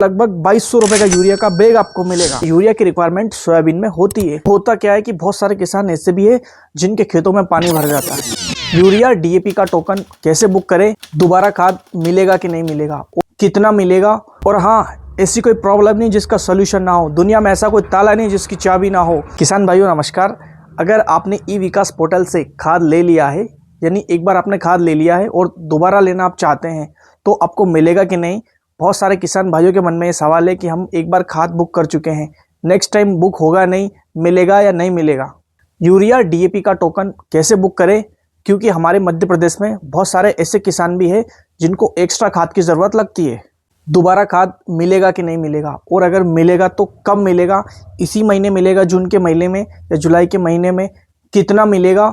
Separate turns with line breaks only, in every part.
लगभग 2200 रुपए का यूरिया का बैग आपको मिलेगा। यूरिया की रिक्वायरमेंट सोयाबीन में होती है। होता क्या है कि बहुत सारे किसान ऐसे भी है जिनके खेतों में पानी भर जाता है। यूरिया डीएपी का टोकन कैसे बुक करें, दोबारा खाद मिलेगा कि नहीं मिलेगा, कितना मिलेगा, और हाँ ऐसी कोई प्रॉब्लम नहीं जिसका सोल्यूशन ना हो। दुनिया में ऐसा कोई ताला नहीं जिसकी चाबी ना हो। किसान भाइयों नमस्कार। अगर आपने ई विकास पोर्टल से खाद ले लिया है, यानी एक बार आपने खाद ले लिया है और दोबारा लेना आप चाहते हैं, तो आपको मिलेगा कि नहीं। बहुत सारे किसान भाइयों के मन में ये सवाल है कि हम एक बार खाद बुक कर चुके हैं, नेक्स्ट टाइम बुक होगा नहीं, मिलेगा या नहीं मिलेगा। यूरिया डीएपी का टोकन कैसे बुक करें, क्योंकि हमारे मध्य प्रदेश में बहुत सारे ऐसे किसान भी हैं जिनको एक्स्ट्रा खाद की ज़रूरत लगती है। दोबारा खाद मिलेगा कि नहीं मिलेगा, और अगर मिलेगा तो कब मिलेगा, इसी महीने मिलेगा, जून के महीने में या जुलाई के महीने में, कितना मिलेगा,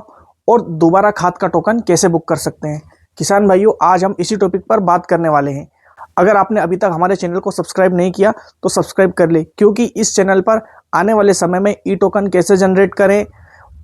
और दोबारा खाद का टोकन कैसे बुक कर सकते हैं। किसान भाइयों आज हम इसी टॉपिक पर बात करने वाले हैं। अगर आपने अभी तक हमारे चैनल को सब्सक्राइब नहीं किया तो सब्सक्राइब कर ले, क्योंकि इस चैनल पर आने वाले समय में ई टोकन कैसे जनरेट करें,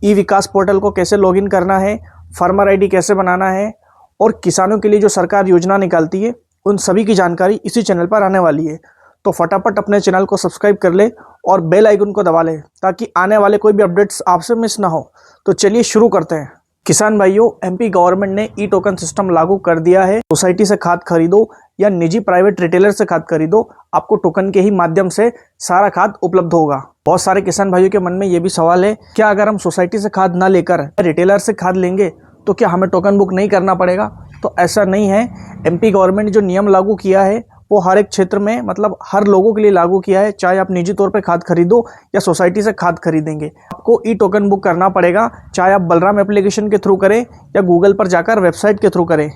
ई विकास पोर्टल को कैसे लॉगिन करना है, फार्मर आईडी कैसे बनाना है, और किसानों के लिए जो सरकार योजना निकालती है उन सभी की जानकारी इसी चैनल पर आने वाली है। तो फटाफट अपने चैनल को सब्सक्राइब कर ले और बेल आइकन को दबा ले, ताकि आने वाले कोई भी अपडेट्स आपसे मिस ना हो। तो चलिए शुरू करते हैं। किसान भाइयों, एमपी गवर्नमेंट ने ई टोकन सिस्टम लागू कर दिया है। सोसाइटी से खाद खरीदो या निजी प्राइवेट रिटेलर से खाद खरीदो, आपको टोकन के ही माध्यम से सारा खाद उपलब्ध होगा। बहुत सारे किसान भाइयों के मन में ये भी सवाल है, क्या अगर हम सोसाइटी से खाद ना लेकर रिटेलर से खाद लेंगे तो क्या हमें टोकन बुक नहीं करना पड़ेगा। तो ऐसा नहीं है। एमपी गवर्नमेंट ने जो नियम लागू किया है वो हर एक क्षेत्र में, मतलब हर लोगों के लिए लागू किया है। चाहे आप निजी तौर पे खाद खरीदो या सोसाइटी से खाद खरीदेंगे, आपको ई टोकन बुक करना पड़ेगा। चाहे आप बलराम एप्लीकेशन के थ्रू करें या गूगल पर जाकर वेबसाइट के थ्रू करें।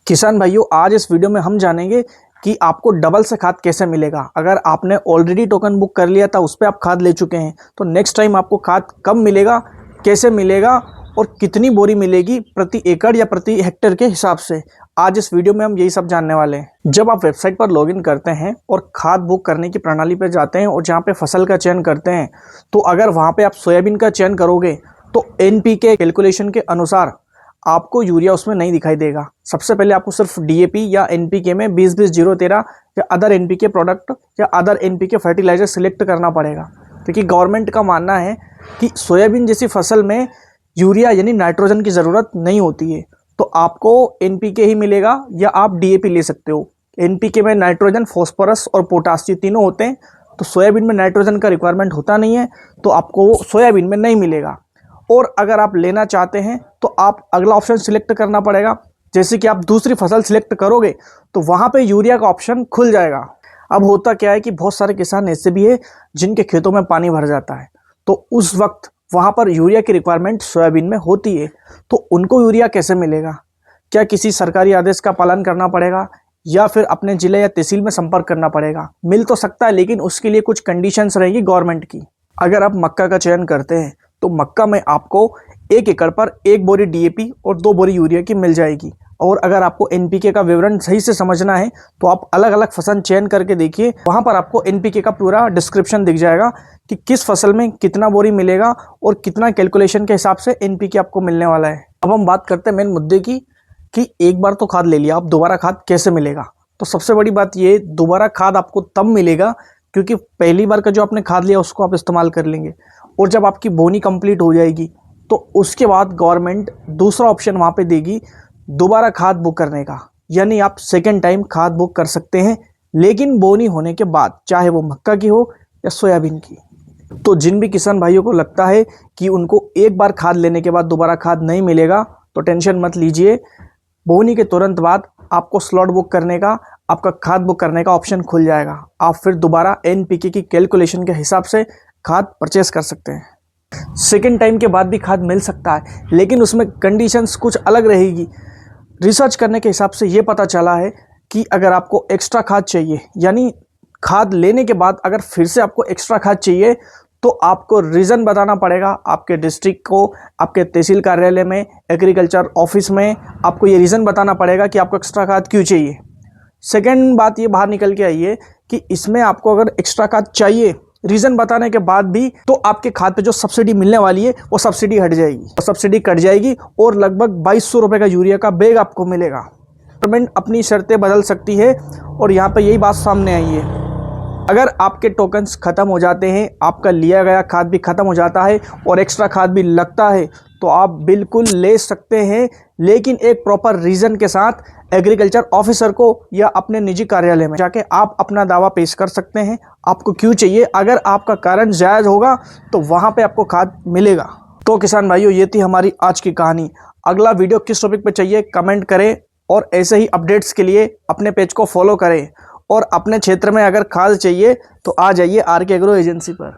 किसान भाइयों आज इस वीडियो में हम जानेंगे कि आपको डबल से खाद कैसे मिलेगा। अगर आपने ऑलरेडी टोकन बुक कर लिया था, उस पर आप खाद ले चुके हैं, तो नेक्स्ट टाइम आपको खाद कब मिलेगा, कैसे मिलेगा, और कितनी बोरी मिलेगी प्रति एकड़ या प्रति हेक्टेयर के हिसाब से। आज इस वीडियो में हम यही सब जानने वाले हैं। जब आप वेबसाइट पर लॉगिन करते हैं और खाद बुक करने की प्रणाली पर जाते हैं और जहां पे फसल का चयन करते हैं, तो अगर वहां पे आप सोयाबीन का चयन करोगे तो एनपीके कैलकुलेशन के अनुसार आपको यूरिया उसमें नहीं दिखाई देगा। सबसे पहले आपको सिर्फ डीएपी या एनपीके में 20-20-0-13 या अदर एनपीके प्रोडक्ट या अदर एनपीके फर्टिलाइजर सिलेक्ट करना पड़ेगा, क्योंकि गवर्नमेंट का मानना है कि सोयाबीन जैसी फसल में यूरिया यानी नाइट्रोजन की ज़रूरत नहीं होती है। तो आपको एनपीके ही मिलेगा या आप डीएपी ले सकते हो। एनपीके में नाइट्रोजन, फास्फोरस और पोटास ये तीनों होते हैं। तो सोयाबीन में नाइट्रोजन का रिक्वायरमेंट होता नहीं है, तो आपको वो सोयाबीन में नहीं मिलेगा। और अगर आप लेना चाहते हैं तो आप अगला ऑप्शन सिलेक्ट करना पड़ेगा। जैसे कि आप दूसरी फसल सिलेक्ट करोगे तो वहाँ पे यूरिया का ऑप्शन खुल जाएगा। अब होता क्या है कि बहुत सारे किसान ऐसे भी है जिनके खेतों में पानी भर जाता है, तो उस वक्त वहाँ पर यूरिया की रिक्वायरमेंट सोयाबीन में होती है। तो उनको यूरिया कैसे मिलेगा, क्या किसी सरकारी आदेश का पालन करना पड़ेगा या फिर अपने जिले या तहसील में संपर्क करना पड़ेगा। मिल तो सकता है, लेकिन उसके लिए कुछ कंडीशंस रहेगी गवर्नमेंट की। अगर आप मक्का का चयन करते हैं तो मक्का में आपको 1 एकड़ पर 1 बोरी डीएपी और 2 बोरी यूरिया की मिल जाएगी। और अगर आपको एनपीके का विवरण सही से समझना है तो आप अलग अलग फसल चयन करके देखिए, वहाँ पर आपको एनपीके का पूरा डिस्क्रिप्शन दिख जाएगा कि किस फसल में कितना बोरी मिलेगा और कितना कैलकुलेशन के हिसाब से एनपीके आपको मिलने वाला है। अब हम बात करते हैं मेन मुद्दे की कि एक बार तो खाद ले लिया, अब दोबारा खाद कैसे मिलेगा। तो सबसे बड़ी बात ये, दोबारा खाद आपको तब मिलेगा क्योंकि पहली बार का जो आपने खाद लिया उसको आप इस्तेमाल कर लेंगे, और जब आपकी बोनी कंप्लीट हो जाएगी तो उसके बाद गवर्नमेंट दूसरा ऑप्शन वहाँ पे देगी दोबारा खाद बुक करने का। यानी आप सेकेंड टाइम खाद बुक कर सकते हैं, लेकिन बोनी होने के बाद, चाहे वो मक्का की हो या सोयाबीन की। तो जिन भी किसान भाइयों को लगता है कि उनको एक बार खाद लेने के बाद दोबारा खाद नहीं मिलेगा, तो टेंशन मत लीजिए। बोनी के तुरंत बाद आपको स्लॉट बुक करने का, आपका खाद बुक करने का ऑप्शन खुल जाएगा। आप फिर दोबारा एनपीके की कैलकुलेशन के हिसाब से खाद परचेस कर सकते हैं। सेकेंड टाइम के बाद भी खाद मिल सकता है, लेकिन उसमें कंडीशंस कुछ अलग रहेगी। रिसर्च करने के हिसाब से ये पता चला है कि अगर आपको एक्स्ट्रा खाद चाहिए, यानी खाद लेने के बाद अगर फिर से आपको एक्स्ट्रा खाद चाहिए, तो आपको रीज़न बताना पड़ेगा आपके डिस्ट्रिक्ट को, आपके तहसील कार्यालय में, एग्रीकल्चर ऑफिस में। आपको ये रीज़न बताना पड़ेगा कि आपको एक्स्ट्रा खाद क्यों चाहिए। सेकेंड बात ये बाहर निकल के आई है कि इसमें आपको अगर एक्स्ट्रा खाद चाहिए, रीज़न बताने के बाद भी, तो आपके खाद पे जो सब्सिडी मिलने वाली है वो सब्सिडी हट जाएगी, सब्सिडी कट जाएगी, और लगभग 2200 रुपये का यूरिया का बैग आपको मिलेगा। गवर्नमेंट अपनी शर्तें बदल सकती है, और यहाँ पे यही बात सामने आई है अगर आपके टोकन्स ख़त्म हो जाते हैं, आपका लिया गया खाद भी ख़त्म हो जाता है और एक्स्ट्रा खाद भी लगता है, तो आप बिल्कुल ले सकते हैं, लेकिन एक प्रॉपर रीज़न के साथ एग्रीकल्चर ऑफिसर को या अपने निजी कार्यालय में जाके आप अपना दावा पेश कर सकते हैं। आपको क्यों चाहिए, अगर आपका कारण जायज़ होगा तो वहाँ पे आपको खाद मिलेगा। तो किसान भाइयों, ये थी हमारी आज की कहानी। अगला वीडियो किस टॉपिक पे चाहिए कमेंट करें, और ऐसे ही अपडेट्स के लिए अपने पेज को फॉलो करें, और अपने क्षेत्र में अगर खाद चाहिए तो आ जाइए आर के एग्रो एजेंसी पर।